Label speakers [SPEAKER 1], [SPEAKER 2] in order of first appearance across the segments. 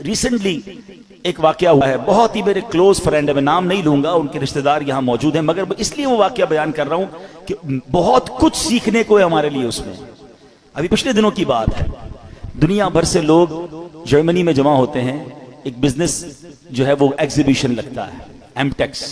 [SPEAKER 1] Recently ایک واقعہ ہوا ہے، بہت ہی میرے کلوز فرینڈ ہے، میں نام نہیں لوں گا، ان کے رشتہ دار یہاں موجود ہیں، مگر اس لیے وہ واقعہ بیان کر رہا ہوں کہ بہت کچھ سیکھنے کو ہے ہمارے لیے اس میں۔ ابھی پچھلے دنوں کی بات ہے، دنیا بھر سے لوگ جرمنی میں جمع ہوتے ہیں، ایک بزنس جو ہے وہ ایگزیبیشن لگتا ہے، ایم ٹیکس،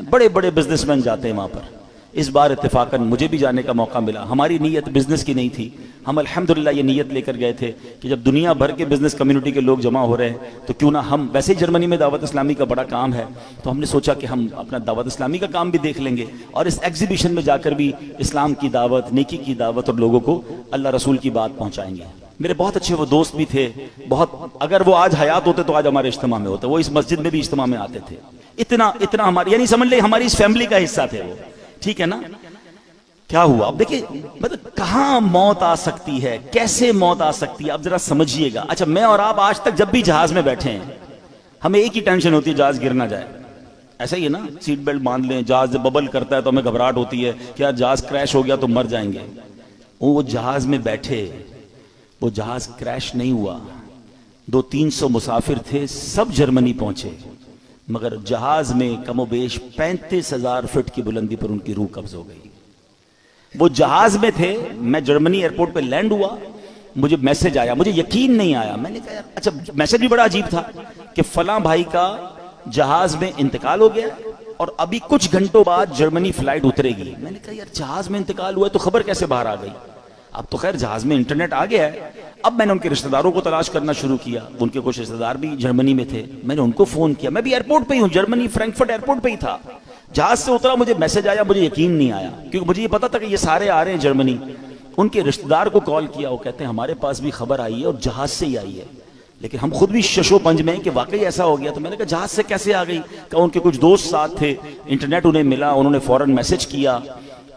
[SPEAKER 1] بڑے بڑے بزنس مین جاتے ہیں وہاں پر۔ اس بار اتفاقاً مجھے بھی جانے کا موقع ملا۔ ہماری نیت بزنس کی نہیں تھی، ہم الحمدللہ یہ نیت لے کر گئے تھے کہ جب دنیا بھر کے بزنس کمیونٹی کے لوگ جمع ہو رہے ہیں تو کیوں نہ ہم، ویسے ہی جرمنی میں دعوت اسلامی کا بڑا کام ہے، تو ہم نے سوچا کہ ہم اپنا دعوت اسلامی کا کام بھی دیکھ لیں گے اور اس ایگزیبیشن میں جا کر بھی اسلام کی دعوت، نیکی کی دعوت اور لوگوں کو اللہ رسول کی بات پہنچائیں گے۔ میرے بہت اچھے وہ دوست بھی تھے، بہت، اگر وہ آج حیات ہوتے تو آج ہمارے اجتماع میں ہوتے، وہ اس مسجد میں بھی اجتماع میں آتے تھے۔ اتنا ہماری، یعنی سمجھ لیں ہماری اس فیملی کا حصہ تھے وہ، ٹھیک ہے نا۔ کیا ہوا اب دیکھیں، مطلب کہاں موت آ سکتی ہے، کیسے موت آ سکتی ہے، اب ذرا سمجھیے گا۔ اچھا، میں اور آپ آج تک جب بھی جہاز میں بیٹھے ہیں ہمیں ایک ہی ٹینشن ہوتی ہے، جہاز گر نہ جائے، ایسا ہی ہے نا، سیٹ بیلٹ باندھ لیں، جہاز جب ببل کرتا ہے تو ہمیں گھبراہٹ ہوتی ہے کہ یار جہاز کریش ہو گیا تو مر جائیں گے۔ وہ جہاز میں بیٹھے، وہ جہاز کریش نہیں ہوا، 200-300 مسافر تھے، سب جرمنی پہنچے، مگر جہاز میں کم و بیش 35,000 فٹ کی بلندی پر ان کی روح قبض ہو گئی۔ وہ جہاز میں تھے، میں جرمنی ایئرپورٹ پہ لینڈ ہوا، مجھے میسج آیا، مجھے یقین نہیں آیا، میں نے کہا یار، اچھا میسج بھی بڑا عجیب تھا کہ فلاں بھائی کا جہاز میں انتقال ہو گیا اور ابھی کچھ گھنٹوں بعد جرمنی فلائٹ اترے گی۔ میں نے کہا یار جہاز میں انتقال ہوا ہے تو خبر کیسے باہر آ گئی؟ اب تو خیر جہاز میں انٹرنیٹ آ گیا ہے۔ اب میں نے ان کے رشتہ داروں کو تلاش کرنا شروع کیا، ان کے کچھ رشتہ دار بھی جرمنی میں تھے، میں نے ان کو فون کیا، میں بھی ایئرپورٹ پہ ہی ہوں، جرمنی فرینکفرٹ ایئرپورٹ پہ ہی تھا، جہاز سے اترا، مجھے میسج آیا، مجھے یقین نہیں آیا کیونکہ مجھے یہ پتا تھا کہ یہ سارے آ رہے ہیں جرمنی۔ ان کے رشتہ دار کو کال کیا، وہ کہتے ہیں ہمارے پاس بھی خبر آئی ہے اور جہاز سے ہی آئی ہے، لیکن ہم خود بھی ششو پنج میں ہیں کہ واقعی ایسا ہو گیا۔ تو میں نے کہا جہاز سے کیسے آ گئی؟ کہ ان کے کچھ دوست ساتھ تھے، انٹرنیٹ انہیں ملا، انہوں نے فوراً میسج کیا،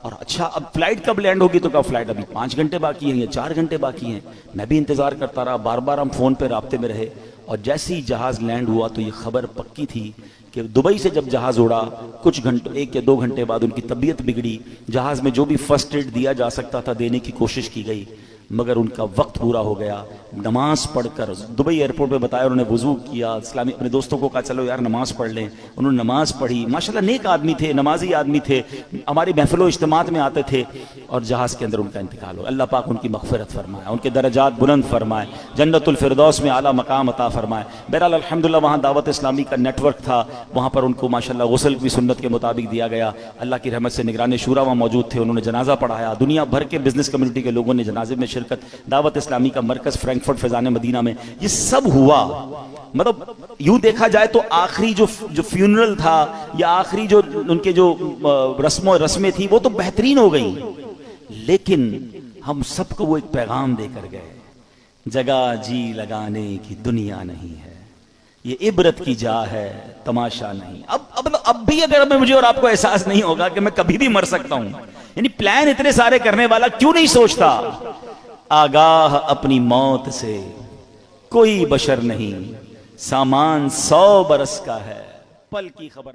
[SPEAKER 1] اور اچھا اب فلائٹ کب لینڈ ہوگی؟ تو کہا فلائٹ ابھی 5 گھنٹے باقی ہیں یا 4 گھنٹے باقی ہیں۔ میں بھی انتظار کرتا رہا، بار بار ہم فون پہ رابطے میں رہے، اور جیسے ہی جہاز لینڈ ہوا تو یہ خبر پکی تھی کہ دبئی سے جب جہاز اڑا کچھ گھنٹوں، 1 یا 2 گھنٹے بعد ان کی طبیعت بگڑی، جہاز میں جو بھی فرسٹ ایڈ دیا جا سکتا تھا دینے کی کوشش کی گئی، مگر ان کا وقت پورا ہو گیا۔ نماز پڑھ کر دبئی ایئرپورٹ پہ بتایا، انہوں نے وضو کیا، اسلامی اپنے دوستوں کو کہا چلو یار نماز پڑھ لیں، انہوں نے نماز پڑھی، ماشاءاللہ نیک آدمی تھے، نمازی آدمی تھے، ہماری محفل و اجتماعات میں آتے تھے، اور جہاز کے اندر ان کا انتقال ہو۔ اللہ پاک ان کی مغفرت فرمائے، ان کے درجات بلند فرمائے، جنت الفردوس میں اعلیٰ مقام عطا فرمائے۔ بہرحال الحمدللہ وہاں دعوت اسلامی کا نیٹ ورک تھا، وہاں پر ان کو ماشاءاللہ غسل بھی سنت کے مطابق دیا گیا، اللہ کی رحمت سے نگران شورا وہاں موجود تھے، انہوں نے جنازہ پڑھایا، دنیا بھر کے بزنس کمیونٹی کے لوگوں نے جنازے میں شرکت، دعوت اسلامی کا مرکز فرینکفرٹ فیضان مدینہ میں یہ سب ہوا۔ مطلب یوں دیکھا جائے تو آخری جو فیونرل تھا یا آخری جو ان کے جو رسمیں تھی وہ تو بہترین ہو گئی، لیکن ہم سب کو وہ ایک پیغام دے کر گئے، جگہ جی لگانے کی دنیا نہیں ہے، یہ عبرت کی جا ہے تماشا نہیں۔ اب بھی اگر مجھے اور آپ کو احساس نہیں ہوگا کہ میں کبھی بھی مر سکتا ہوں، یعنی پلان اتنے سارے کرنے والا کیوں نہیں سوچتا آگاہ اپنی موت سے کوئی بشر نہیں، سامان 100 برس کا ہے، پل کی خبر